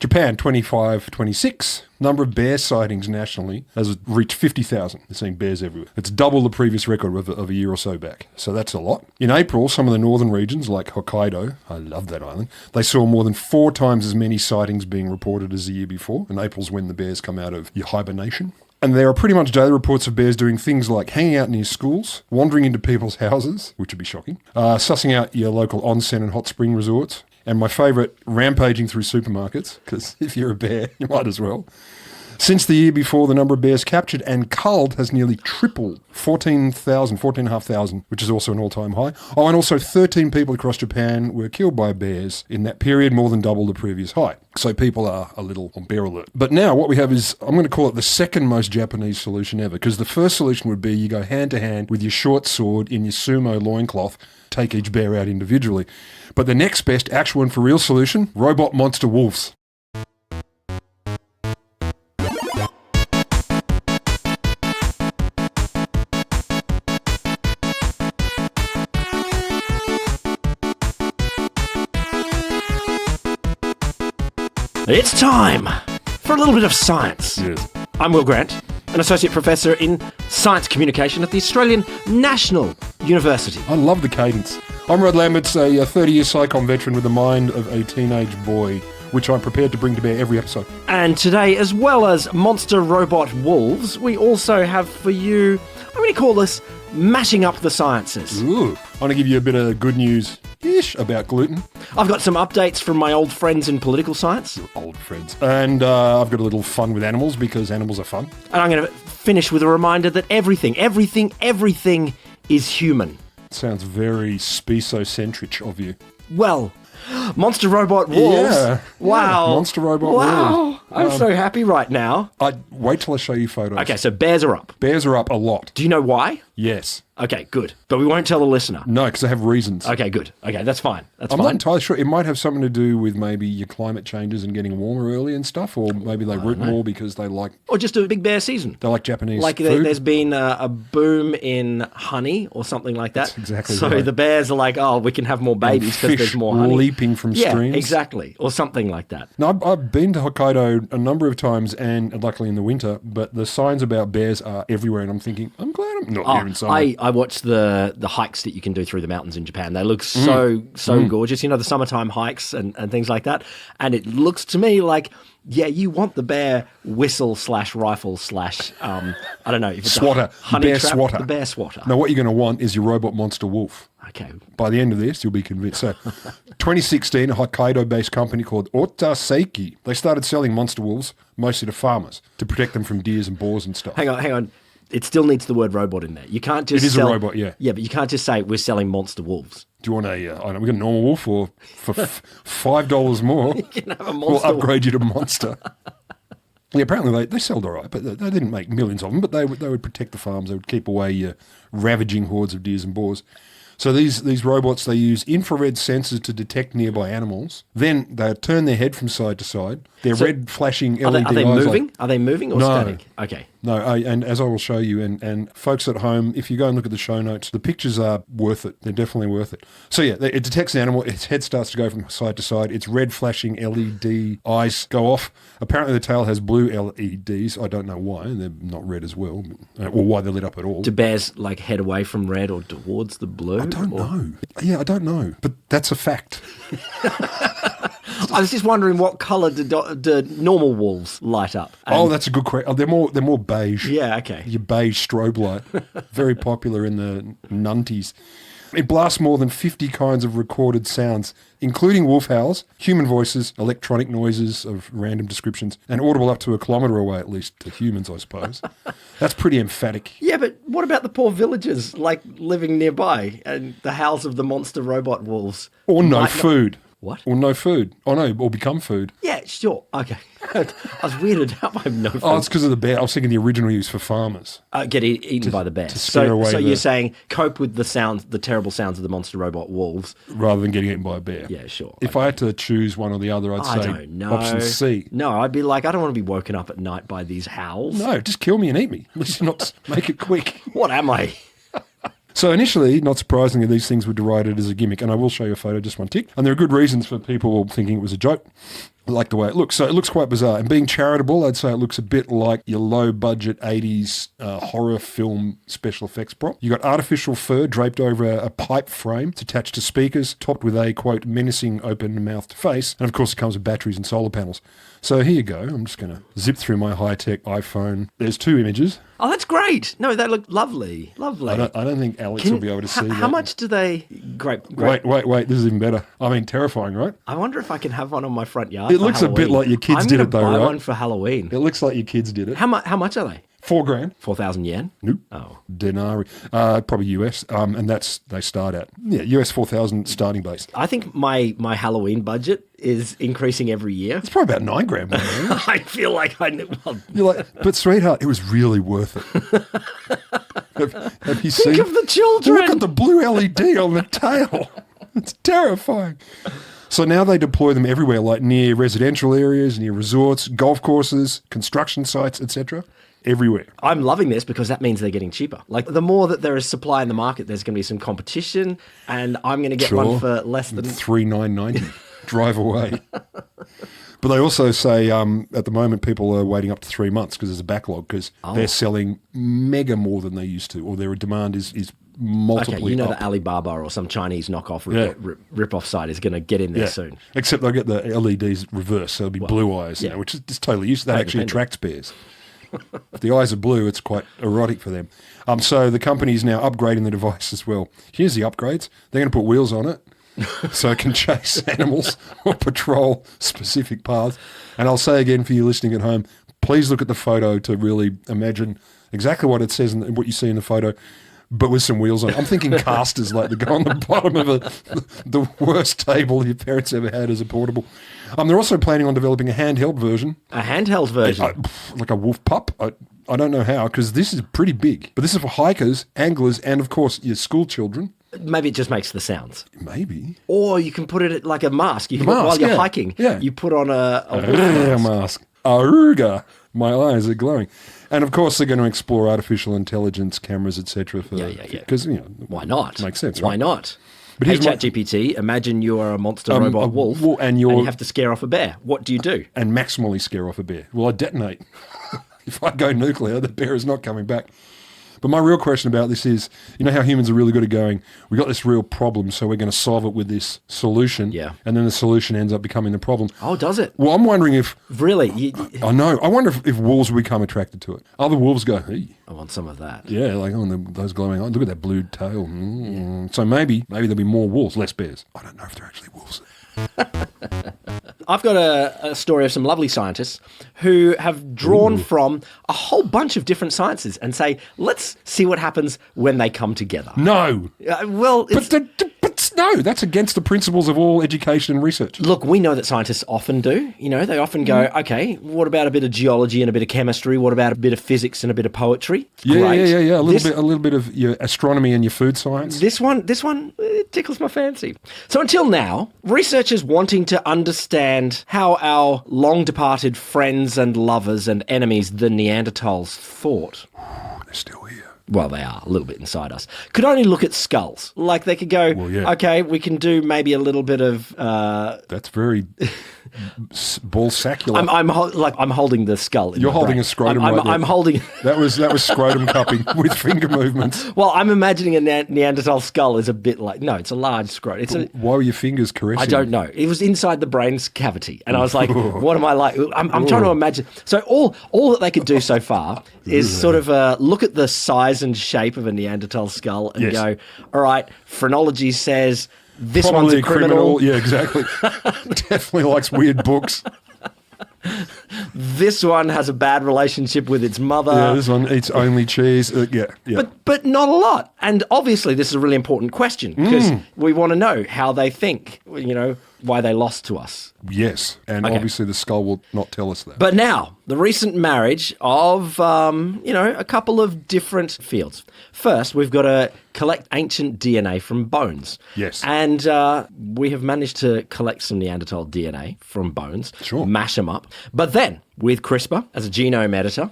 Japan, 25-26. Number of bear sightings nationally has reached 50,000. They're seeing bears everywhere. It's double the previous record of a year or so back. So that's a lot. In April, some of the northern regions, like Hokkaido, I love that island, they saw more than 4 times as many sightings being reported as the year before. And April's when the bears come out of hibernation. And there are pretty much daily reports of bears doing things like hanging out near schools, wandering into people's houses, which would be shocking, sussing out your local onsen and hot spring resorts, and my favourite, rampaging through supermarkets, because if you're a bear, you might as well. Since the year before, the number of bears captured and culled has nearly tripled, 14,500, which is also an all-time high. Oh, and also 13 people across Japan were killed by bears in that period, more than double the previous high. So people are a little on bear alert. But now what we have is, I'm going to call it the second most Japanese solution ever, because the first solution would be you go hand-to-hand with your short sword in your sumo loincloth, take each bear out individually. But the next best actual and for real solution, robot monster wolves. It's time for a little bit of science. Yes. I'm Will Grant, an Associate Professor in Science Communication at the Australian National University. I love the cadence. I'm Rod Lamberts, a 30-year SciComm veteran with the mind of a teenage boy, which I'm prepared to bring to bear every episode. And today, as well as monster robot wolves, we also have for you, I'm going to call this mashing up the sciences. Ooh. I want to give you a bit of good news-ish about gluten. I've got some updates from my old friends in political science. Old friends. And I've got a little fun with animals because animals are fun. And I'm going to finish with a reminder that everything is human. Sounds very specocentric of you. Well, monster robot wolves. Yeah. Wow. Yeah, monster robot wolves. Wow. I'm so happy right now. Wait till I show you photos. Okay, so bears are up. Bears are up a lot. Do you know why? Yes. Okay, good. But we won't tell the listener. No, because they have reasons. Okay, good. Okay, that's fine. I'm not entirely sure. It might have something to do with maybe your climate changes and getting warmer early and stuff, or maybe they root more because they like... Or just a big bear season. They like Japanese like food. There's been a boom in honey or something like that. That's exactly so right. the bears are like, oh, we can have more babies because there's more honey. Leaping from streams. Yeah, exactly. Or something like that. No, I've been to Hokkaido a number of times, and luckily in the winter, but the signs about bears are everywhere, and I'm thinking, I'm glad I'm not here in summer. I watched the hikes that you can do through the mountains in Japan. They look so gorgeous. You know, the summertime hikes and things like that. And it looks to me like, yeah, you want the bear whistle / rifle / I don't know. If it's swatter. Honey Bear trap, swatter. The bear swatter. Now, what you're going to want is your robot monster wolf. Okay. By the end of this, you'll be convinced. So, 2016, a Hokkaido-based company called Autopsies, they started selling monster wolves, mostly to farmers, to protect them from deers and boars and stuff. Hang on. It still needs the word robot in there. You can't just It is a robot, yeah. Yeah, but you can't just say we're selling monster wolves. Do you want I don't know, we got a normal wolf for $5 more. You can have a monster We'll upgrade you to monster. Yeah, apparently they sold all right, but they didn't make millions of them, but they would protect the farms. They would keep away ravaging hordes of deers and boars. So these robots, they use infrared sensors to detect nearby animals. Then they turn their head from side to side. Their red flashing LED Are they eyes moving? Are they moving or static? Okay. No, and as I will show you, and folks at home, if you go and look at the show notes, the pictures are worth it. They're definitely worth it. So yeah, it detects an animal, its head starts to go from side to side, its red flashing LED eyes go off. Apparently the tail has blue LEDs. I don't know why, they're not red as well, or why they're lit up at all. Do bears head away from red or towards the blue? I don't know. Yeah, I don't know, but that's a fact. I was just wondering what colour do normal wolves light up? That's a good question. Oh, they're more beige. Yeah, okay. Your beige strobe light. Very popular in the nunties. It blasts more than 50 kinds of recorded sounds, including wolf howls, human voices, electronic noises of random descriptions, and audible up to a kilometre away, at least to humans, I suppose. That's pretty emphatic. Yeah, but what about the poor villagers, living nearby, and the howls of the monster robot wolves? Or no food. What? Or no food. Oh, no, or become food. Yeah, sure. Okay. I was weirded out by no food. Oh, it's because of the bear. I was thinking the original use for farmers. Get eaten by the bear. To scare away so you're saying cope with the terrible sounds of the monster robot wolves. Rather than getting eaten by a bear. Yeah, sure. If I had to choose one or the other, I'd say don't know. option C. No, I'd be like, I don't want to be woken up at night by these howls. No, just kill me and eat me. Let's not make it quick. What am I? So initially, not surprisingly, these things were derided as a gimmick, and I will show you a photo, just one tick. And there are good reasons for people thinking it was a joke. I like the way it looks. So it looks quite bizarre. And being charitable, I'd say it looks a bit like your low-budget 80s horror film special effects prop. You got artificial fur draped over a pipe frame. It's attached to speakers, topped with a, quote, menacing open-mouthed face. And, of course, it comes with batteries and solar panels. So here you go. I'm just going to zip through my high-tech iPhone. There's 2 images. Oh, that's great. No, they look lovely. Lovely. I don't think Alex will be able to see that. How much do they... Great. Wait. This is even better. I mean, terrifying, right? I wonder if I can have one on my front yard. It looks a bit like your kids did it, though, right? I'm going to buy one for Halloween. It looks like your kids did it. How much are they? $4,000. 4,000 yen? Nope. Oh. Denarii. Probably US. And they start at, US 4,000 starting base. I think my Halloween budget is increasing every year. It's probably about $9,000. By now. I feel like You're like, but sweetheart, it was really worth it. Have you seen? Think of the children. Look at the blue LED on the tail. It's terrifying. So now they deploy them everywhere, like near residential areas, near resorts, golf courses, construction sites, etc. Everywhere. I'm loving this because that means they're getting cheaper. Like, the more that there is supply in the market, there's going to be some competition, and I'm going to get one for less than $3,990. Drive away. But they also say at the moment people are waiting up to 3 months because there's a backlog because they're selling mega more than they used to, or their demand is multiply Okay, you know up. that Alibaba or some Chinese knockoff rip-off site is going to get in there soon. Except they'll get the LEDs reversed, so it'll be blue eyes, which is just totally used. That actually attracts bears. If the eyes are blue, it's quite erotic for them. So the company's now upgrading the device as well. Here's the upgrades. They're going to put wheels on it so it can chase animals or patrol specific paths. And I'll say again for you listening at home, please look at the photo to really imagine exactly what it says and what you see in the photo, but with some wheels on it. I'm thinking casters like that go on the bottom of the worst table your parents ever had as a portable. They're also planning on developing a handheld version. A handheld version? Like a wolf pup. I don't know how, because this is pretty big. But this is for hikers, anglers, and, of course, your school children. Maybe it just makes the sounds. Maybe. Or you can put it like a mask. You can while you're hiking, you put on a mask. Aruga. My eyes are glowing. And, of course, they're going to explore artificial intelligence, cameras, etc. Because, why not? Makes sense, Why right? not? But hey, ChatGPT, imagine you are a monster robot wolf and you have to scare off a bear. What do you do? And maximally scare off a bear. Well, I detonate. If I go nuclear, the bear is not coming back. But my real question about this is, you know how humans are really good at going, we got this real problem, so we're going to solve it with this solution. Yeah. And then the solution ends up becoming the problem. Oh, does it? Well, I'm wondering if... Really? I know. I wonder if wolves will become attracted to it. Other wolves go, hey. I want some of that. Yeah, like, those glowing eyes. Look at that blue tail. So maybe there'll be more wolves, less bears. I don't know if they're actually wolves. I've got a story of some lovely scientists who have drawn from a whole bunch of different sciences and say, let's see what happens when they come together. No. No, that's against the principles of all education and research. Look, we know that scientists often do. They often go, okay, what about a bit of geology and a bit of chemistry? What about a bit of physics and a bit of poetry? Great. Yeah. A little bit of your astronomy and your food science. This one it tickles my fancy. So until now, researchers wanting to understand how our long-departed friends and lovers and enemies, the Neanderthals, thought. They're still here. Well, they are a little bit inside us. Could only look at skulls. Like they could go, okay, we can do maybe a little bit of... That's very ball-sacular. I'm holding the skull in You're my holding brain. a scrotum I'm holding... That was scrotum cupping with finger movements. Well, I'm imagining a Neanderthal skull is a bit like... No, it's a large scrotum. Why were your fingers caressing? I don't know. It was inside the brain's cavity. And I was like, what am I like? I'm trying to imagine. So all that they could do so far is sort of look at the size and shape of a Neanderthal skull and go, all right, phrenology says this Probably one's a criminal. Yeah, exactly. Definitely likes weird books. This one has a bad relationship with its mother. Yeah, this one eats only cheese. Yeah. But not a lot. And obviously this is a really important question because we want to know how they think, why they lost to us. Yes, and obviously the skull will not tell us that. But now, the recent marriage of, a couple of different fields. First, we've got to collect ancient DNA from bones. Yes. And we have managed to collect some Neanderthal DNA from bones, mash them up. But then with CRISPR as a genome editor.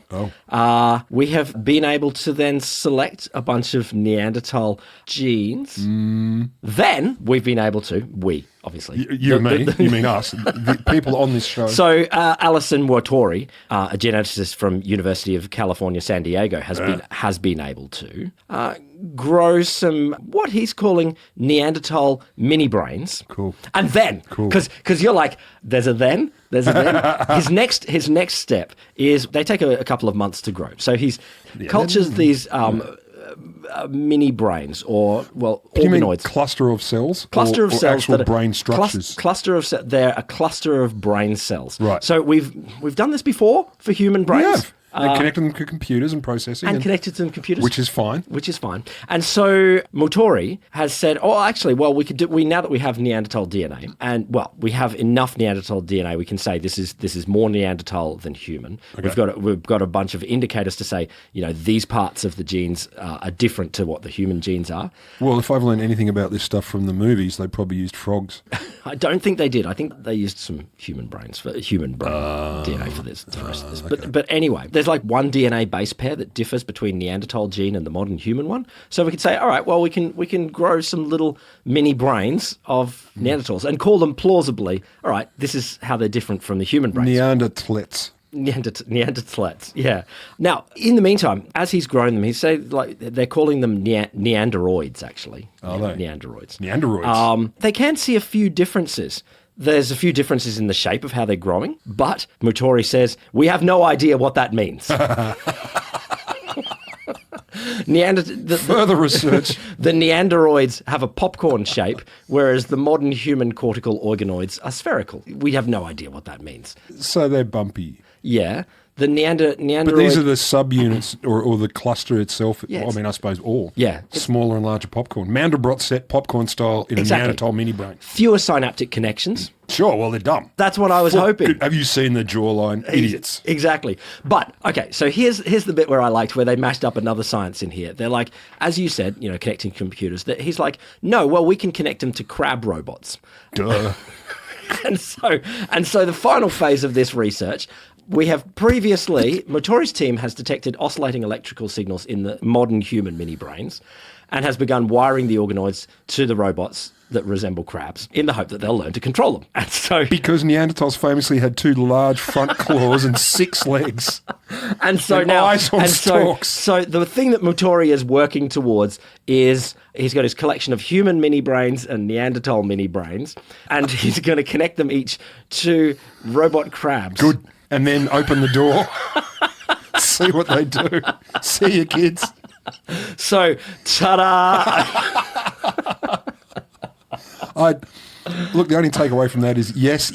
We have been able to then select a bunch of Neanderthal genes. Then we've been able to, obviously. You mean us, the people on this show. So Alison Wattori, a geneticist from University of California, San Diego, has been able to grow some what he's calling Neanderthal mini brains. Cool. And then, because you're like, there's a then. his next step is they take a couple of months to grow. So he's cultures these mini brains, or Do you mean organoids. cluster of cells? Cluster of or cells actual that are brain structures. They're a cluster of brain cells. Right. So we've done this before for human brains. We have. And connected them to computers and processing. And connected to computers. Which is fine. And so Motori has said, now that we have Neanderthal DNA, and we have enough Neanderthal DNA, we can say this is more Neanderthal than human. Okay. We've got a bunch of indicators to say, these parts of the genes are different to what the human genes are. Well, if I've learned anything about this stuff from the movies, they probably used frogs. I don't think they did. I think they used some human brain DNA for this. The rest of this. Okay. But anyway, there's like one DNA base pair that differs between Neanderthal gene and the modern human one. So we could say, all right, well, we can grow some little mini brains of Neanderthals and call them plausibly, all right, this is how they're different from the human brains. Neanderthals. Neanderthals, yeah. Now, in the meantime, as he's grown them, they're calling them Neanderoids, actually. Are they? Neanderoids. Neanderoids. They can see a few differences. There's a few differences in the shape of how they're growing, but Motori says, we have no idea what that means. Further research. The Neanderoids have a popcorn shape, whereas the modern human cortical organoids are spherical. We have no idea what that means. So they're bumpy. Yeah. The Neanderoid... But these are the subunits or the cluster itself. Yes. I mean, I suppose all. Yeah. Smaller and larger popcorn. Mandelbrot set popcorn style in a Neanderthal mini brain. Fewer synaptic connections. Sure, well, they're dumb. That's what I was hoping. Have you seen the jawline? Idiots. Exactly. But, okay, so here's the bit where I liked, where they mashed up another science in here. They're like, as you said, connecting computers. He's like, no, well, we can connect them to crab robots. Duh. And so the final phase of this research, we have previously, Motori's team has detected oscillating electrical signals in the modern human mini brains and has begun wiring the organoids to the robots that resemble crabs in the hope that they'll learn to control them. And so, because Neanderthals famously had 2 large front claws and 6 legs. And so and now, eyes on stalks. So the thing that Motori is working towards is he's got his collection of human mini brains and Neanderthal mini brains, and he's going to connect them each to robot crabs. Good. And then open the door. See what they do. See you, kids. So, ta-da! Look, the only takeaway from that is yes,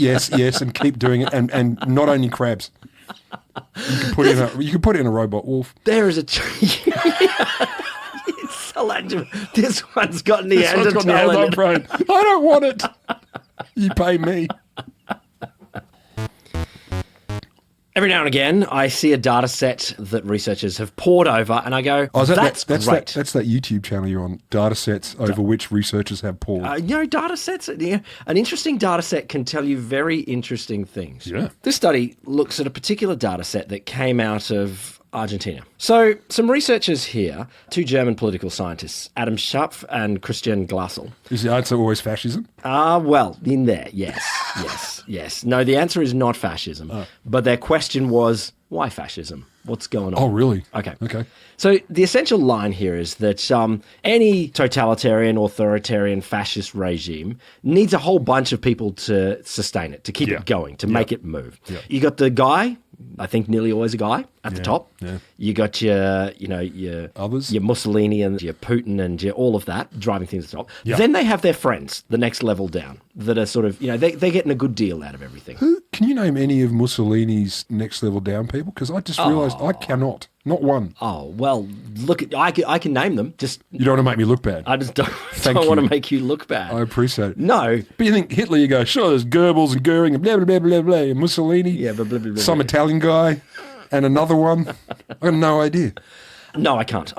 and keep doing it, and not only crabs. You can put in a robot wolf. There is a... This one's got Neanderthal brain. I don't want it. You pay me. Every now and again, I see a data set that researchers have poured over, and I go, that's great. That's that YouTube channel you're on, data sets over which researchers have poured. Data sets, an interesting data set can tell you very interesting things. Yeah. This study looks at a particular data set that came out of Argentina. So some researchers here, 2 German political scientists, Adam Schapf and Christian Glassel. Is the answer always fascism? Well, in there, yes. No, the answer is not fascism. But their question was, why fascism? What's going on? Oh, really? Okay. So the essential line here is that any totalitarian, authoritarian, fascist regime needs a whole bunch of people to sustain it, to keep it going, to make it move. Yeah. You got the guy, I think nearly always a guy, at the top. Yeah. You got your others, your Mussolini and your Putin and your all of that driving things to the top. Yeah. Then they have their friends, the next level down, that are sort of, they're getting a good deal out of everything. Can you name any of Mussolini's next level down people? Because I just realised I cannot. Not one. Oh, well, look, I can name them. Just you don't want to make me look bad. I just don't want to make you look bad. I appreciate it. No. But you think Hitler, you go, sure, there's Goebbels and Goering and blah, blah, blah, blah, blah. And Mussolini, blah, blah, blah, some blah. Italian guy, and another one. I got no idea. No, I can't.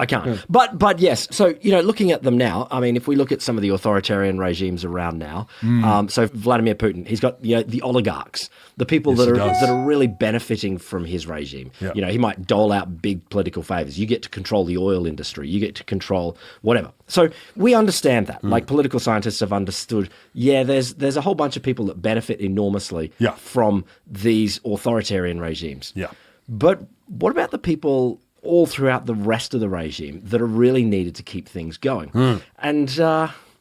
But yes, so, looking at them now, I mean, if we look at some of the authoritarian regimes around now, so Vladimir Putin, he's got the oligarchs, the people that are really benefiting from his regime. Yeah. He might dole out big political favors. You get to control the oil industry. You get to control whatever. So we understand that. Like, political scientists have understood, there's a whole bunch of people that benefit enormously from these authoritarian regimes. Yeah. But what about the people all throughout the rest of the regime that are really needed to keep things going? And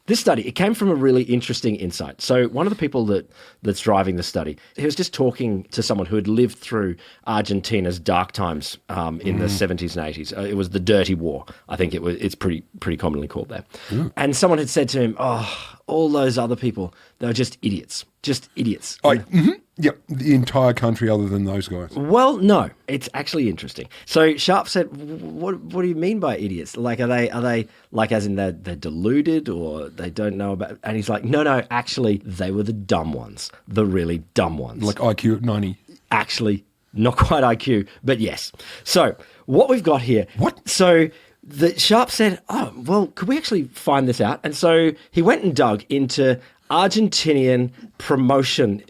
this study, it came from a really interesting insight. So one of the people that's driving the study, he was just talking to someone who had lived through Argentina's dark times in the 70s and 80s. It was the Dirty War, I think it's pretty commonly called there. And someone had said to him, all those other people, they were just idiots. Yep, the entire country other than those guys. Well, no, it's actually interesting. So Sharp said, what do you mean by idiots? Like, are they like as in they're deluded or they don't know about? And he's like, no, actually, they were the dumb ones, the really dumb ones. Like IQ at 90. Actually, not quite IQ, but yes. So what we've got here. What? So the Sharp said, could we actually find this out? And so he went and dug into Argentinian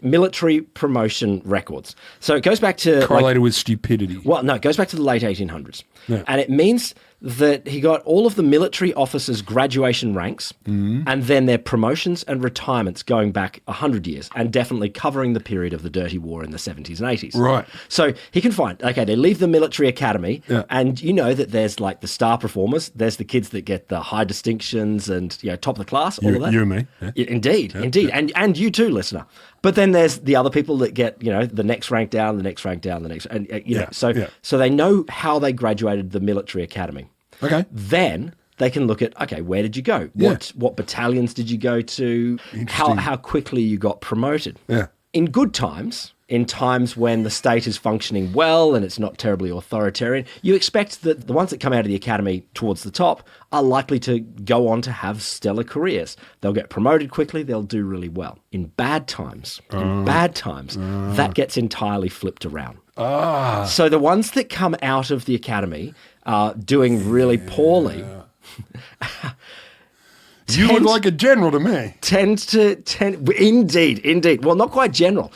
military promotion records. So it goes back to... Correlated with stupidity. Well, no, it goes back to the late 1800s. Yeah. And it means that he got all of the military officers' graduation ranks and then their promotions and retirements going back 100 years and definitely covering the period of the Dirty War in the 70s and 80s. Right. So he can find, they leave the military academy and you know that there's like the star performers, there's the kids that get the high distinctions and top of the class, all of that. You and me. Yeah. Indeed. And you too, listener. But then there's the other people that get, the next rank down, the next rank down, the next, and so they know how they graduated the military academy. Okay. Then they can look at, where did you go? Yeah. What battalions did you go to? How quickly you got promoted? Yeah. In good times, in times when the state is functioning well and it's not terribly authoritarian, you expect that the ones that come out of the academy towards the top are likely to go on to have stellar careers. They'll get promoted quickly, they'll do really well. In bad times, that gets entirely flipped around. So the ones that come out of the academy doing really poorly... You would like a general to me. Indeed. Well, not quite general.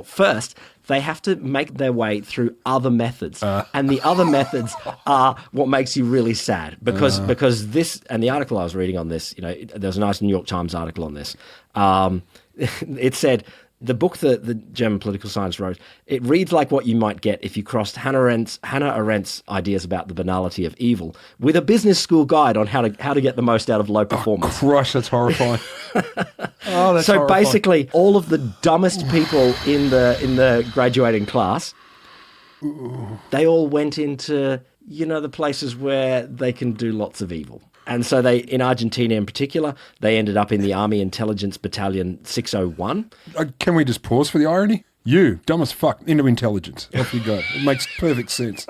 First, they have to make their way through other methods. And the other methods are what makes you really sad. Because this, and the article I was reading on this, there was a nice New York Times article on this. It said, the book that the German political science wrote, it reads like what you might get if you crossed Hannah Arendt's ideas about the banality of evil with a business school guide on how to get the most out of low performance. Oh, Christ, that's horrifying. That's so horrifying. Basically, all of the dumbest people in the graduating class, they all went into the places where they can do lots of evil. And so in Argentina in particular, they ended up in the Army Intelligence Battalion 601. Can we just pause for the irony? You, dumb as fuck, into intelligence. Off you go. It makes perfect sense.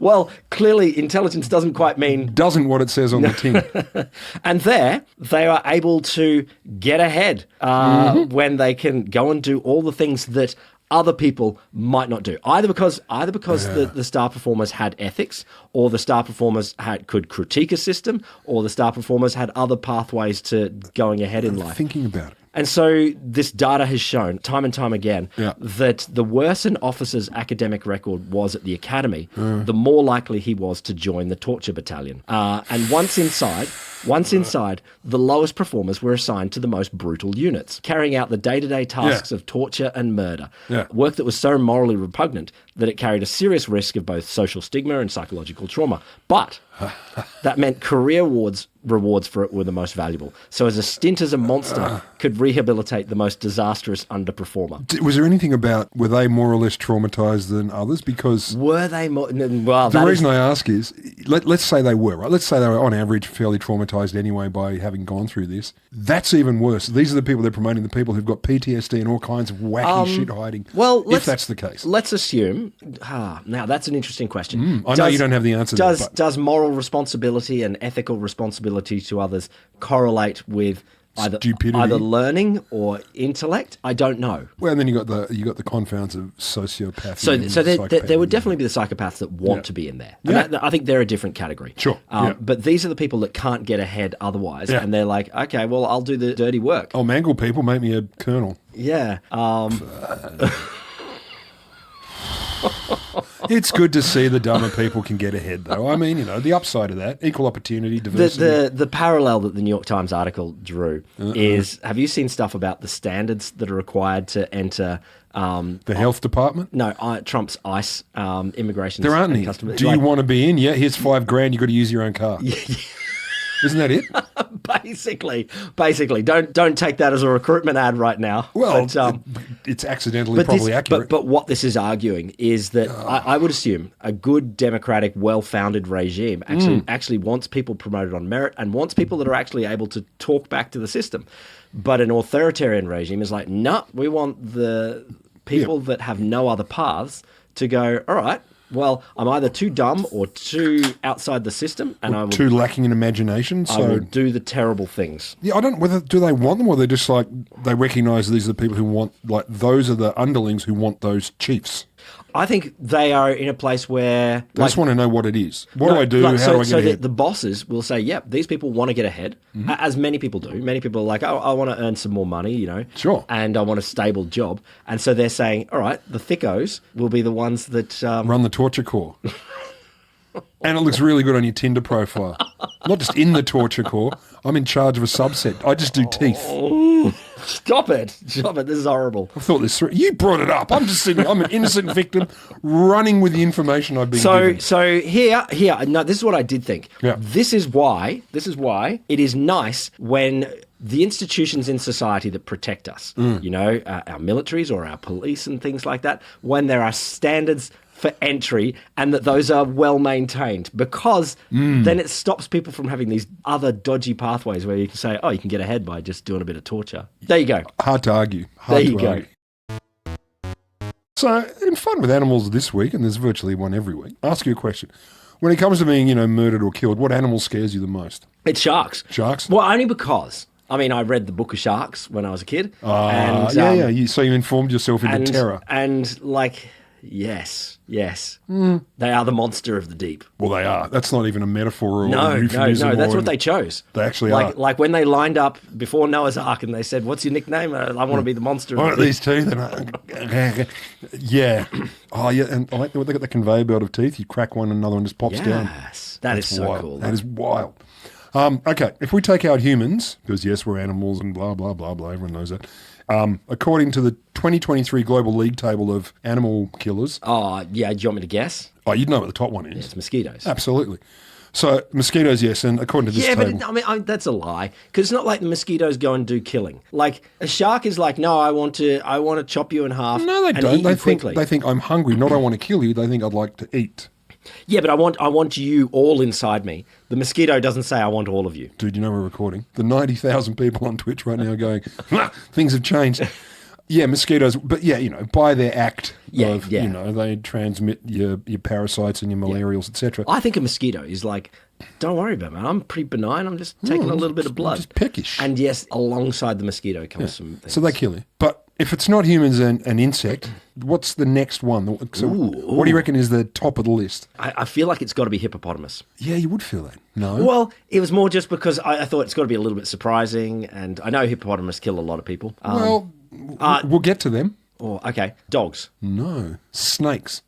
Well, clearly intelligence doesn't quite mean... Doesn't what it says on the tin. And there, they are able to get ahead when they can go and do all the things that other people might not do, either because the star performers had ethics, or the star performers could critique a system, or the star performers had other pathways to going ahead in life. Thinking about it. And so this data has shown time and time again that the worse an officer's academic record was at the academy, the more likely he was to join the torture battalion. And once inside, the lowest performers were assigned to the most brutal units, carrying out the day-to-day tasks of torture and murder, work that was so morally repugnant that it carried a serious risk of both social stigma and psychological trauma. But that meant career rewards for it were the most valuable. So as a stint as a monster could rehabilitate the most disastrous underperformer. Was there anything about, were they more or less traumatized than others? Because... Were they more... Well, the reason I ask is, let's say they were, right? Let's say they were on average fairly traumatized anyway by having gone through this. That's even worse. These are the people they're promoting, the people who've got PTSD and all kinds of wacky shit hiding. Well, if that's the case. Let's assume... now, that's an interesting question. I know you don't have the answer to that. Does moral responsibility and ethical responsibility to others correlate with stupidity. either learning or intellect. I don't know. Well, and then you got the confounds of sociopathy. So there psychopathy. would definitely be the psychopaths that want to be in there. And I think they're a different category. Sure. But these are the people that can't get ahead otherwise, and they're like, okay, well, I'll do the dirty work. I'll mangle people, make me a colonel. Yeah. It's good to see the dumber people can get ahead, though. I mean, the upside of that, equal opportunity, diversity. The parallel that the New York Times article drew is, have you seen stuff about the standards that are required to enter the health department? No, Trump's ICE immigration. There aren't any. Do you want to be in? Yeah, here's $5,000. You've got to use your own car. Isn't that it? Basically, don't take that as a recruitment ad right now. Well, it's accidentally probably accurate. But what this is arguing is that I would assume a good democratic, well-founded regime actually wants people promoted on merit and wants people that are actually able to talk back to the system. But an authoritarian regime is like, no, we want the people that have no other paths to go, all right, well, I'm either too dumb or too outside the system, and I will too lacking in imagination. So I will do the terrible things. Yeah, I don't. Whether do they want them, or they're just like they recognise these are the people who want, like those are the underlings who want those chiefs. I think they are in a place where I just want to know what it is. What do I do? How do I get ahead? So the bosses will say, yep, these people want to get ahead, as many people do. Many people are like, oh, I want to earn some more money, Sure. And I want a stable job. And so they're saying, all right, the thickos will be the ones that... run the torture corps. And it looks really good on your Tinder profile. Not just in the torture corps. I'm in charge of a subset. I just do teeth. Oh, stop it. This is horrible. I thought this through. You brought it up. I'm just sitting. I'm an innocent victim running with the information I've been given. So here. No, this is what I did think. Yeah. This is why it is nice when the institutions in society that protect us, our militaries or our police and things like that, when there are standards for entry and that those are well maintained, because then it stops people from having these other dodgy pathways where you can say, oh, you can get ahead by just doing a bit of torture. There you go. Hard to argue. There you go. So, in Fun with Animals this week, and there's virtually one every week, ask you a question. When it comes to being, murdered or killed, what animal scares you the most? It's sharks. Sharks? Well, only because... I mean, I read the Book of Sharks when I was a kid. So you informed yourself into terror. And yes. They are the monster of the deep. Well, they are. That's not even a metaphor or a No, euphemism. that's what they chose. They actually are. Like when they lined up before Noah's Ark and they said, what's your nickname? I want to be the monster of the deep. One of these two. Yeah. Oh, yeah. And I like they got the conveyor belt of teeth. You crack one, another one just pops down. Yes. That's so wild. cool. That is wild. Okay, if we take out humans, because yes, we're animals and blah, blah, blah, blah, everyone knows that. According to the 2023 Global League table of animal killers. Oh, yeah, do you want me to guess? Oh, you'd know what the top one is. Yeah, it's mosquitoes. Absolutely. So mosquitoes, yes, and according to this table... Yeah, but that's a lie, because it's not like the mosquitoes go and do killing. Like, a shark is like, no, I want to chop you in half. No, they don't. They think I'm hungry, not I want to kill you. They think I'd like to eat. Yeah, but I want you all inside me. The mosquito doesn't say I want all of you. Dude, we're recording. The 90,000 people on Twitch right now are going, things have changed. Yeah, mosquitoes, but by their act they transmit your parasites and your malarials, etc. I think a mosquito is like, don't worry about it, man. I'm pretty benign. I'm just taking a little bit of blood. Just peckish. And yes, alongside the mosquito comes some things. So they kill you. But if it's not humans and an insect, what's the next one? So what do you reckon is the top of the list? I feel like it's got to be hippopotamus. Yeah, you would feel that. No? Well, it was more just because I thought it's got to be a little bit surprising, and I know hippopotamus kill a lot of people. We'll get to them. Oh, okay. Dogs. No. Snakes.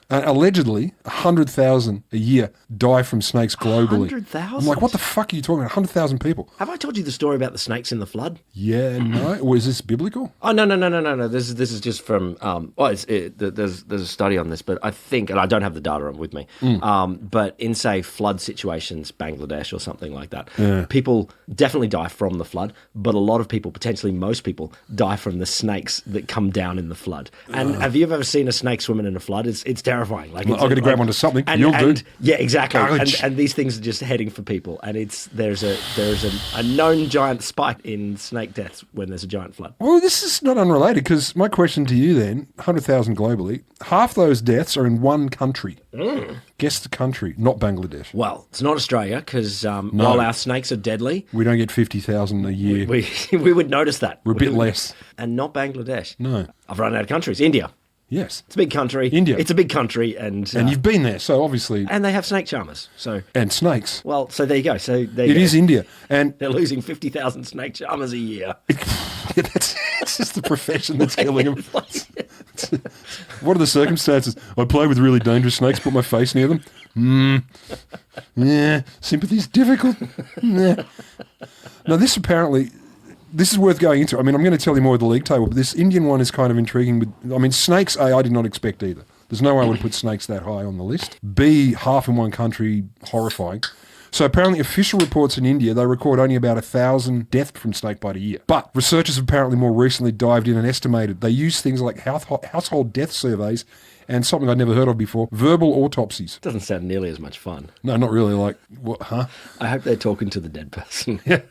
Allegedly, 100,000 a year die from snakes globally. 100,000? I'm like, what the fuck are you talking about? 100,000 people. Have I told you the story about the snakes in the flood? Yeah, no. Or is this biblical? Oh, no. This is just from, there's a study on this, but I think, and I don't have the data with me, but in, say, flood situations, Bangladesh or something like that, people definitely die from the flood, but a lot of people, potentially most people, die from the snakes that come down in the flood. And have you ever seen a snake swimming in a flood? It's terrifying. terrifying. Like, I've got to grab onto something. And, You'll and, do. Yeah, exactly. Ouch. And these things are just heading for people. And there's a known giant spike in snake deaths when there's a giant flood. Well, this is not unrelated, because my question to you then, 100,000 globally, half those deaths are in one country. Guess the country, not Bangladesh. Well, it's not Australia, because while our snakes are deadly, We don't get 50,000 a year. we would notice that. We're a bit less. And not Bangladesh. No. I've run out of countries. India. Yes. It's a big country. India. It's a big country. And you've been there, so obviously... and they have snake charmers. So And snakes. well, so there you go. So there you It go. is India. And They're losing 50,000 snake charmers a year. that's just the profession that's killing them. What are the circumstances? I play with really dangerous snakes, put my face near them. Yeah, sympathy's difficult. Nah. Now, this is worth going into. I mean, I'm going to tell you more of the league table, but this Indian one is kind of intriguing. I mean, snakes, I did not expect either. There's no way I would put snakes that high on the list. B, half in one country, horrifying. So apparently official reports in India, they record only about 1,000 deaths from snakebite a year. But researchers have apparently more recently dived in and estimated. They use things like household death surveys and something I'd never heard of before, verbal autopsies. Doesn't sound nearly as much fun. No, not really. Like, what, huh? I hope they're talking to the dead person. Yeah.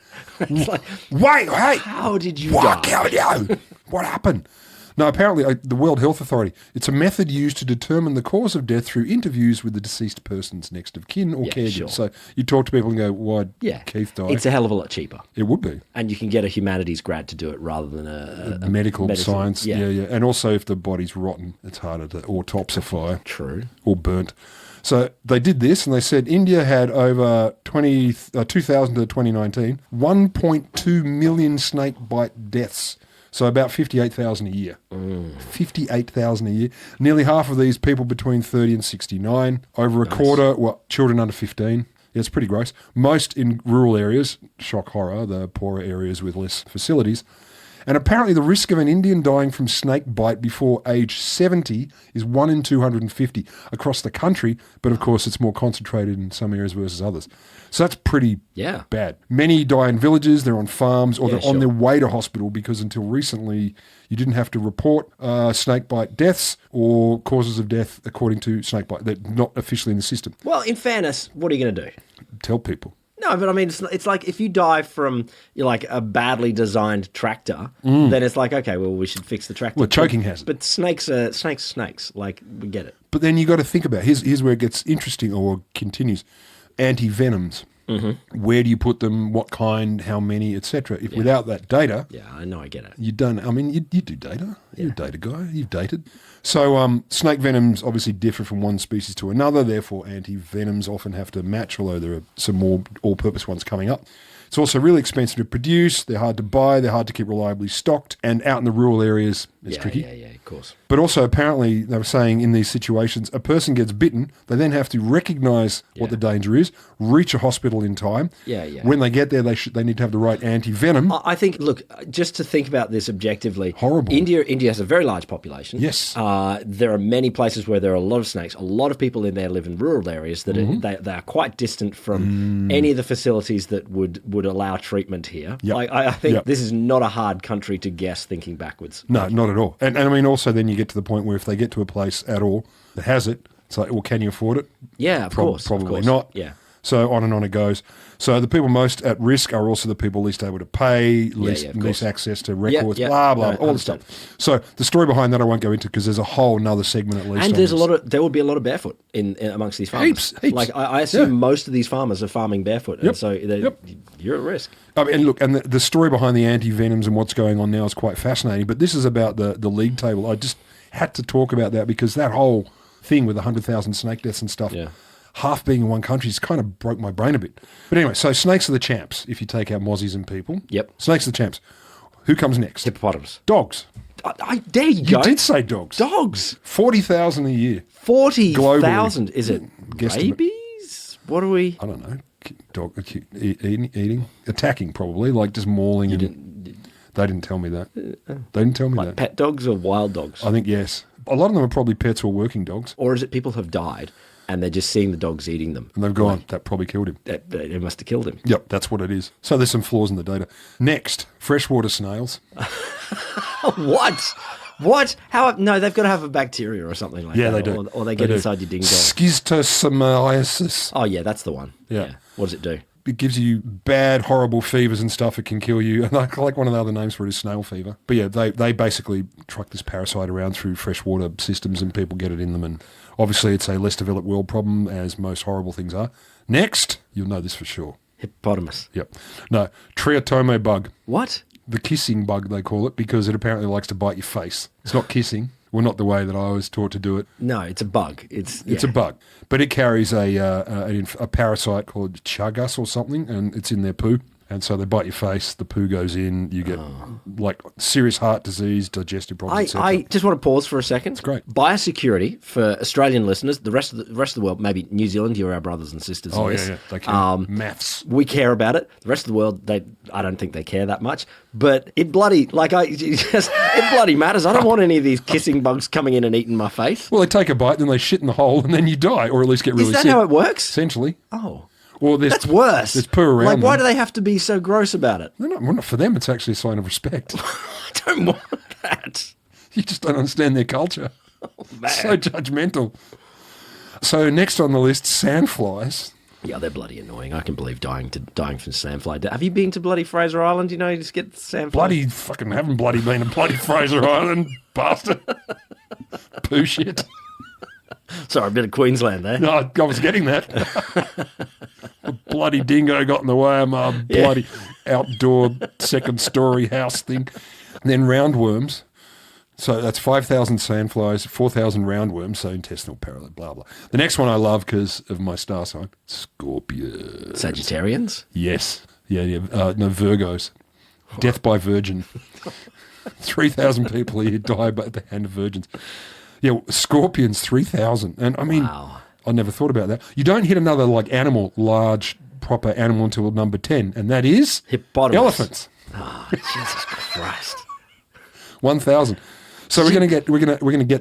It's like, Wait, hey! how did you What? die? What happened? No, apparently the World Health Authority, it's a method used to determine the cause of death through interviews with the deceased person's next of kin or caregiver. Sure. So you talk to people and go, why'd Keith die? It's a hell of a lot cheaper. It would be. And you can get a humanities grad to do it rather than a Medical medicine. science. Yeah. Yeah. And also if the body's rotten, it's harder to autopsify. True. Or burnt. So they did this, and they said India had over 2000 to 2019, 1.2 million snake bite deaths. So about 58,000 a year. 58,000 a year. Nearly half of these people between 30 and 69. Over a quarter were children under 15. Yeah, it's pretty gross. Most in rural areas, shock horror, the poorer areas with less facilities. And apparently the risk of an Indian dying from snake bite before age 70 is 1 in 250 across the country, but of course it's more concentrated in some areas versus others. So that's pretty bad. Many die in villages, they're on farms, or they're on their way to hospital, because until recently you didn't have to report snake bite deaths or causes of death according to snake bite. They're not officially in the system. Well, in fairness, what are you going to do? Tell people. No, but I mean, it's like if you die from like a badly designed tractor, then it's like, okay, well, we should fix the tractor. Well, choking hazard. But snakes are snakes. Like, we get it. But then you got to think about, here's where it gets interesting or continues. Antivenoms. Mm-hmm. Where do you put them? What kind? How many? Etc. If without that data, I know, I get it. you don't. I mean, you do data. You're a data guy. You've dated. So snake venoms obviously differ from one species to another. Therefore, antivenoms often have to match. Although there are some more all-purpose ones coming up. It's also really expensive to produce. They're hard to buy. They're hard to keep reliably stocked. And out in the rural areas, it's tricky. Yeah, of course. But also, apparently, they were saying in these situations, a person gets bitten, they then have to recognise what the danger is, reach a hospital in time. When they get there, they need to have the right anti-venom. I think, look, just to think about this objectively. Horrible. India has a very large population. Yes. There are many places where there are a lot of snakes. A lot of people in there live in rural areas that they are quite distant from any of the facilities that would allow treatment here. Yep. Like, I think this is not a hard country to guess thinking backwards. No, not at all. And I mean, also then you get to the point where if they get to a place at all that has it, it's like, well, can you afford it? Yeah, of course. Probably not. Yeah. So on and on it goes. So the people most at risk are also the people least able to pay, least access to records, blah, blah, all this stuff. So the story behind that I won't go into because there's a whole another segment at least. And there will be a lot of barefoot in amongst these farmers. Heaps. Like I assume most of these farmers are farming barefoot, and so you're at risk. And look, and the story behind the anti-venoms and what's going on now is quite fascinating, but this is about the league table. I just had to talk about that because that whole thing with 100,000 snake deaths and stuff, half being in one country, just kind of broke my brain a bit. But anyway, so snakes are the champs if you take out mozzies and people. Yep. Snakes are the champs. Who comes next? Hippopotamus. Dogs. There you go. You did say dogs. Dogs. 40,000 a year. 40,000. Is it Guesstimate. rabies? What are we? I don't know. Dog eating, attacking probably, like just mauling. They didn't tell me that. They didn't tell me Like that. pet dogs or wild dogs? I think yes. A lot of them are probably pets or working dogs. Or is it people have died and they're just seeing the dogs eating them? And they've gone, that probably killed him. It must have killed him. Yep, that's what it is. So there's some flaws in the data. Next, freshwater snails. What? What? How? No, they've got to have a bacteria or something like that. Yeah, they do. Or they get inside your ding dong. Schistosomiasis. Oh, yeah, that's the one. Yeah. What does it do? It gives you bad, horrible fevers and stuff. It can kill you. And like one of the other names for it is snail fever. But yeah, they basically truck this parasite around through freshwater systems and people get it in them. And obviously it's a less developed world problem, as most horrible things are. Next, you'll know this for sure. Hippopotamus. Yep. No, triatome bug. What? The kissing bug, they call it, because it apparently likes to bite your face. It's not kissing. Well, not the way that I was taught to do it. No, it's a bug. It's a bug. But it carries a parasite called chagas or something, and it's in their poo. And so they bite your face, the poo goes in, you get like serious heart disease, digestive problems, etc. I just want to pause for a second. It's great. Biosecurity for Australian listeners, the rest of the world, maybe New Zealand, you're our brothers and sisters. Oh, in this. yeah, they care. Maths. We care about it. The rest of the world, I don't think they care that much. But it bloody matters. I don't want any of these kissing bugs coming in and eating my face. Well, they take a bite, then they shit in the hole, and then you die, or at least get really sick. Is that how it works? Essentially. Oh. Or That's worse. There's poo around Like, why them. do they have to be so gross about it? Not for them, it's actually a sign of respect. I don't want that. You just don't understand their culture. Oh, man. So judgmental. So next on the list, sandflies. Yeah, they're bloody annoying. I can believe dying from sandfly. Have you been to bloody Fraser Island? You know, you just get sandfly. Bloody fucking haven't bloody been to bloody Fraser Island, bastard. Poo shit. Sorry, a bit of Queensland there. No, I was getting that. A bloody dingo got in the way of my bloody outdoor second-story house thing. And then roundworms. So that's 5,000 sandflies, 4,000 roundworms, so intestinal parasite, blah, blah. The next one I love because of my star sign, Scorpions. Sagittarians? Yes. Yeah. No, Virgos. Death by virgin. 3,000 people a year die by the hand of virgins. Yeah, scorpions, 3,000. And I mean, Wow. I never thought about that. You don't hit another large, proper animal until number 10, and that is Hippopotamus. elephants. Oh, Jesus Christ. 1,000. So we're gonna get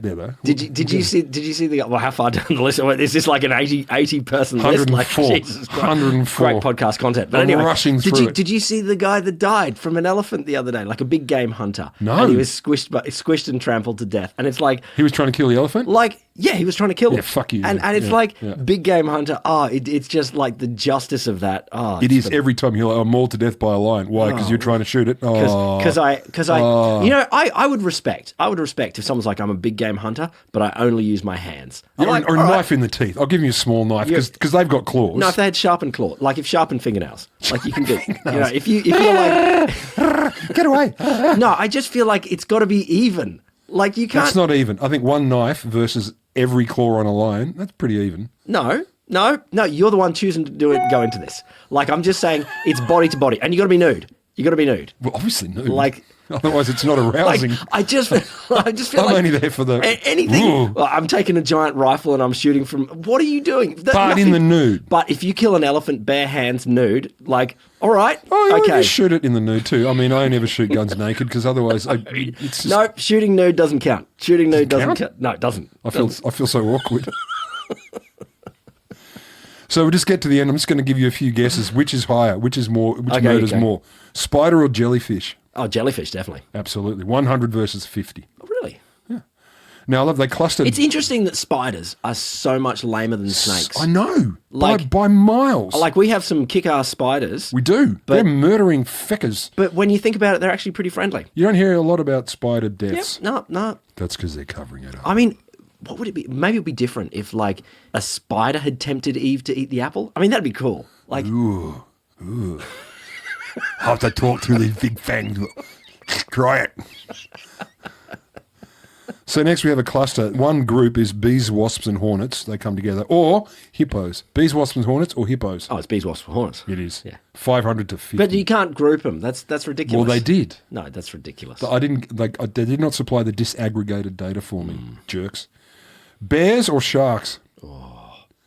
there though. Did you see the how far down the list? Is this like an 80 person list? Like 104. Jesus Christ. 104. Great podcast content. But I'm anyway, rushing through it. Did you see the guy that died from an elephant the other day, like a big game hunter? No. And he was squished and trampled to death. And it's like He was trying to kill the elephant. yeah, he was trying to kill him. Yeah, fuck you. And it's Yeah, like yeah. big game hunter. It's just like the justice of that. It is every time I'm mauled to death by a lion. Why? Because you're trying to shoot it. Because you know, I would respect if someone's like, I'm a big game hunter, but I only use my hands. I'm like, or a all right. knife in the teeth. I'll give you a small knife because they've got claws. No, if they had sharpened claw, like if sharpened fingernails, like you can do. You know, if you're like, Get away. no, I just feel like it's got to be even. Like you can't. That's not even. I think one knife versus every claw on a lion, that's pretty even. No, you're the one choosing to do it and go into this. Like I'm just saying, it's body to body, and you got to be nude. You got to be nude. Well, obviously nude. Like. Otherwise, it's not arousing. Like, I just feel I'm like only there for the anything. Well, I'm taking a giant rifle and I'm shooting from. What are you doing? But in the nude. But if you kill an elephant bare hands nude, like, all right, Oh, okay. you shoot it in the nude too. I mean, I never shoot guns naked because otherwise, it's just, No, shooting nude doesn't count. Shooting nude doesn't count? count. No, it doesn't. I feel so awkward. So we'll just get to the end. I'm just going to give you a few guesses. Which is higher? Which is more? Which murders more? Spider or jellyfish? Oh, jellyfish, definitely. Absolutely. 100 versus 50. Oh, really? Now, I love they clustered. It's interesting that spiders are so much lamer than snakes. I know. Like- by miles. Like, we have some kick-ass spiders. We do. They're murdering feckers. But when you think about it, they're actually pretty friendly. You don't hear a lot about spider deaths. Yep. No. That's because they're covering it up. I mean, what would it be? Maybe it would be different if, like, a spider had tempted Eve to eat the apple. I mean, that'd be cool. Like, Ooh. I have to talk through these big fangs. Try it. So next we have a cluster. One group is bees, wasps, and hornets. They come together. Or hippos. Bees, wasps, and hornets, or hippos. oh, it's bees, wasps, and hornets. It is. Yeah. 500 to 50. But you can't group them. That's ridiculous. Well, they did. No, that's ridiculous. I didn't. They did not supply the disaggregated data for me. Jerks. Bears or sharks?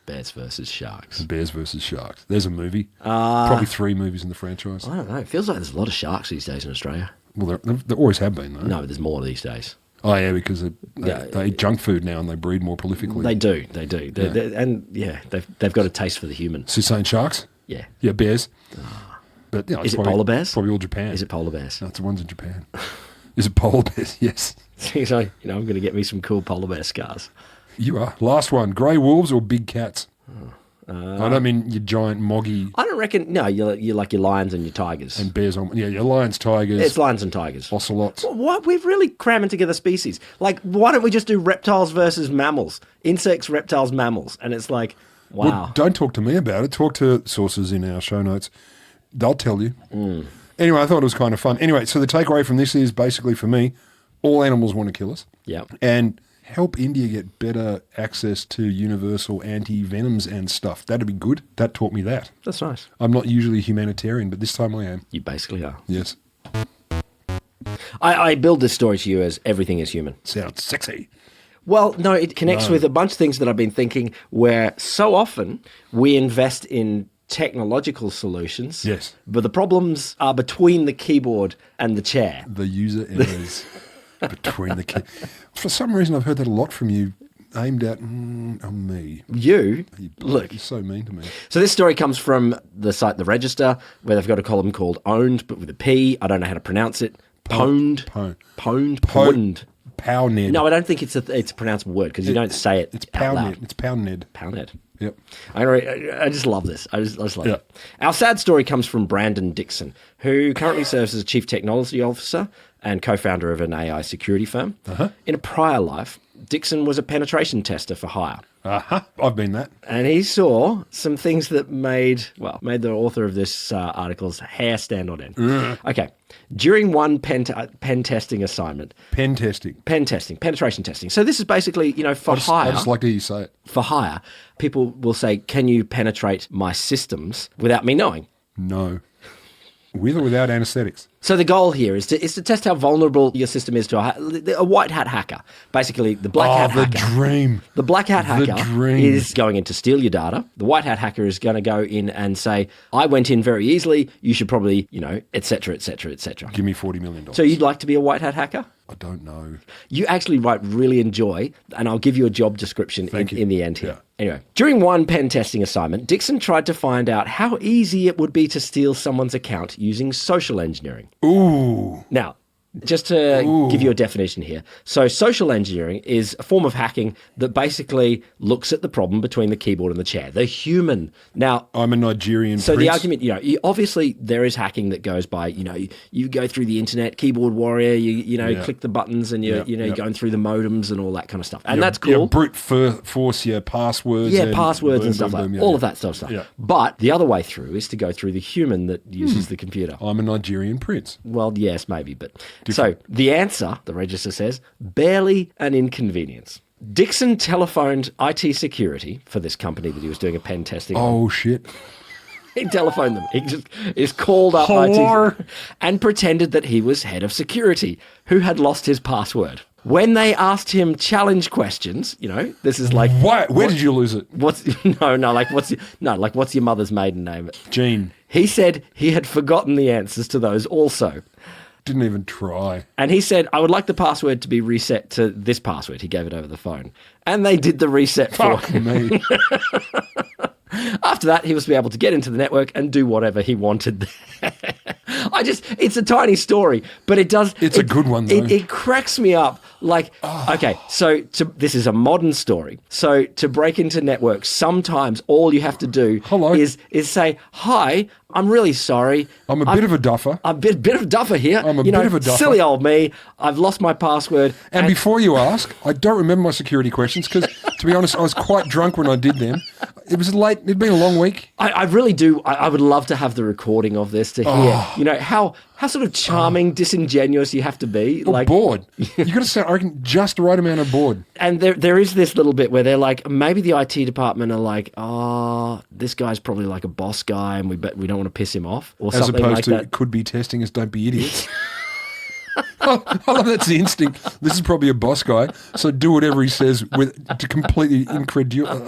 Bears versus sharks. Bears versus sharks. There's a movie. Probably 3 movies in the franchise. I don't know. It feels like there's a lot of sharks these days in Australia. Well, there always have been, though. No, but there's more these days. Oh, yeah, because they eat junk food now and they breed more prolifically. They do. They've got a taste for the human. So you're saying sharks? Yeah. Yeah, bears. But, Is it polar bears? Probably all Japan. Is it polar bears? No, it's the ones in Japan. Is it polar bears? Yes. So, I'm going to get me some cool polar bear scars. You are. Last one. Grey wolves or big cats? I don't mean your giant moggy. I don't reckon. No, you're like your lions and your tigers. And bears on. Yeah, your lions, tigers. It's lions and tigers. Ocelots. What? We're really cramming together species. Like, why don't we just do reptiles versus mammals? Insects, reptiles, mammals. And it's like, wow. Well, don't talk to me about it. Talk to sources in our show notes. They'll tell you. Anyway, I thought it was kind of fun. Anyway, so the takeaway from this is basically for me, all animals want to kill us. Yeah. And help India get better access to universal anti-venoms and stuff. That'd be good. That taught me that. That's nice. I'm not usually a humanitarian, but this time I am. You basically are. Yes. I build this story to you as everything is human. Sounds sexy. Well, no, it connects with a bunch of things that I've been thinking where so often we invest in technological solutions. Yes. But the problems are between the keyboard and the chair. The user errors between the... For some reason, I've heard that a lot from you, aimed at on me. Look. You're so mean to me. So this story comes from the site The Register, where they've got a column called Owned, but with a P. I don't know how to pronounce it. Pwned. Powned. No, I don't think it's a pronounceable word because you don't say it. It's out loud. Pounded. It's Pounded. Pounded. Yep. I just love this. I just love it. Our sad story comes from Brandon Dixon, who currently serves as a chief technology officer and co-founder of an AI security firm. In a prior life, Dixon was a penetration tester for hire. I've been that. And he saw some things that made the author of this article's hair stand on end. Okay. During one pen testing assignment. Penetration testing. So this is basically, for hire. I just like to hear you say it. For hire, people will say, can you penetrate my systems without me knowing? No. With or without anesthetics? So the goal here is to test how vulnerable your system is to a white hat hacker. Basically, the black hat hacker. The dream. The black hat hacker is going in to steal your data. The white hat hacker is going to go in and say, I went in very easily. You should probably, et cetera, et cetera, et cetera. Give me $40 million. So you'd like to be a white hat hacker? I don't know. You actually might really enjoy, and I'll give you a job description in the end here. Yeah. Anyway, during one pen testing assignment, Dixon tried to find out how easy it would be to steal someone's account using social engineering. Ooh. Now, just to give you a definition here. So social engineering is a form of hacking that basically looks at the problem between the keyboard and the chair, the human. Now, I'm a Nigerian So prince. the argument, obviously there is hacking that goes by, you go through the internet, keyboard warrior, click the buttons and you're going through the modems and all that kind of stuff. And that's cool. Brute force your passwords. Yeah, passwords and stuff like that. All of that sort of stuff. Yeah. But the other way through is to go through the human that uses the computer. I'm a Nigerian prince. Well, yes, maybe, but... So the answer, the register says, barely an inconvenience. Dixon telephoned IT security for this company that he was doing a pen testing on. Oh, shit. He telephoned them. He just is called up IT and pretended that he was head of security who had lost his password. When they asked him challenge questions, this is like... What? Where did you lose it? What's your mother's maiden name? Jean. He said he had forgotten the answers to those also. Didn't even try. And he said, I would like the password to be reset to this password. He gave it over the phone. And they did the reset for him. Me. After that, he was to be able to get into the network and do whatever he wanted there. It's a tiny story, but it does... It's a good one, though. It cracks me up. Okay, so this is a modern story. So to break into networks, sometimes all you have to do is say, hi, I'm really sorry. I'm a bit of a duffer. I'm a bit of a duffer here. I'm a bit of a duffer. Silly old me. I've lost my password. And before you ask, I don't remember my security questions because, to be honest, I was quite drunk when I did them. It was late. It'd been a long week. I really do. I would love to have the recording of this to hear, how sort of charming, disingenuous you have to be. Bored. You got to say, I reckon, just the right amount of bored. And there is this little bit where they're like, maybe the IT department are like, this guy's probably like a boss guy and we don't want to piss him off or As something like that. As opposed to could be testing us, don't be idiots. I love that's the instinct. This is probably a boss guy, so do whatever he says to completely incredulous.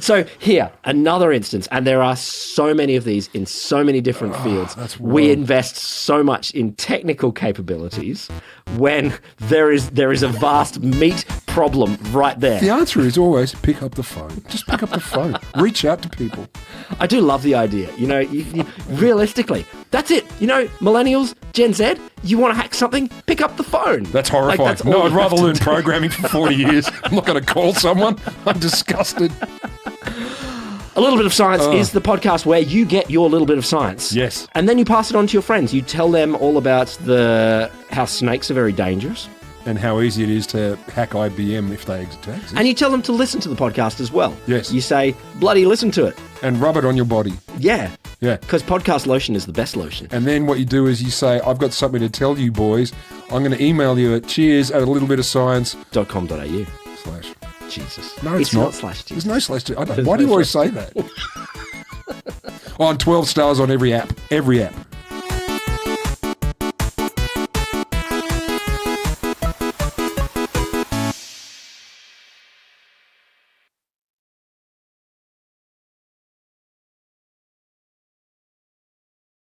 So here, another instance, and there are so many of these in so many different fields. We invest so much in technical capabilities when there is a vast meat problem right there. The answer is always pick up the phone. Just pick up the phone. Reach out to people. I do love the idea. You realistically, that's it. Millennials, Gen Z, you want to hack something? Pick up the phone. That's horrifying. That's all No, you I'd rather have to learn do. programming for 40 years. I'm not going to call someone. I'm disgusted. A Little Bit of Science is the podcast where you get your little bit of science. Yes. And then you pass it on to your friends. You tell them all about how snakes are very dangerous. And how easy it is to hack IBM if they exist. And you tell them to listen to the podcast as well. Yes. You say, bloody listen to it. And rub it on your body. Yeah. Yeah. Because podcast lotion is the best lotion. And then what you do is you say, I've got something to tell you boys. I'm going to email you at cheers@alittlebitofscience.com.au. / Jesus. No, it's not. /Jesus. There's no slash. Why do you always say that? On 12 stars on every app. Every app.